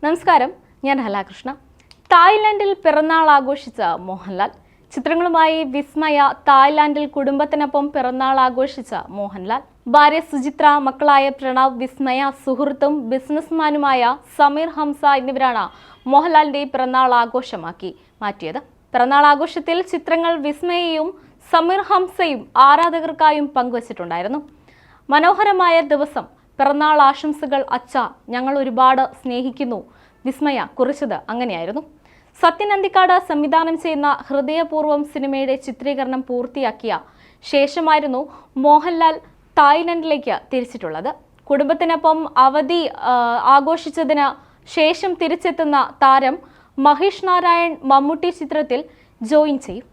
നമസ്കാരം, ഞാൻ ഹലാകൃഷ്ണ. തായ്ലാൻഡിൽ പിറന്നാൾ ആഘോഷിച്ച മോഹൻലാൽ. ചിത്രങ്ങളുമായി വിസ്മയ തായ്ലാൻഡിൽ കുടുംബത്തിനൊപ്പം പിറന്നാൾ ആഘോഷിച്ച മോഹൻലാൽ. ഭാര്യ സുചിത്ര, മക്കളായ പ്രണവ്, വിസ്മയ, സുഹൃത്തും ബിസിനസ്മാനുമായ സമീർ ഹംസ എന്നിവരാണ് മോഹൻലാലിന്റെ പിറന്നാൾ ആഘോഷമാക്കി മാറ്റിയത്. പിറന്നാൾ ആഘോഷത്തിൽ ചിത്രങ്ങൾ വിസ്മയയും സമീർ ഹംസയും ആരാധകർക്കായും പങ്കുവച്ചിട്ടുണ്ടായിരുന്നു. മനോഹരമായ ദിവസം, പിറന്നാൾ ആശംസകൾ അച്ഛ, ഞങ്ങൾ ഒരുപാട് സ്നേഹിക്കുന്നു. വിസ്മയ കുറിച്ചത് അങ്ങനെയായിരുന്നു. സത്യൻ അന്തിക്കാട് സംവിധാനം ചെയ്യുന്ന ഹൃദയപൂർവ്വം സിനിമയുടെ ചിത്രീകരണം പൂർത്തിയാക്കിയ ശേഷമായിരുന്നു മോഹൻലാൽ തായ്ലൻഡിലേക്ക് തിരിച്ചിട്ടുള്ളത്. കുടുംബത്തിനൊപ്പം അവധി ആഘോഷിച്ചതിന് ശേഷം തിരിച്ചെത്തുന്ന താരം മഹേഷ് നാരായൺ മമ്മൂട്ടി ചിത്രത്തിൽ ജോയിൻ ചെയ്യും.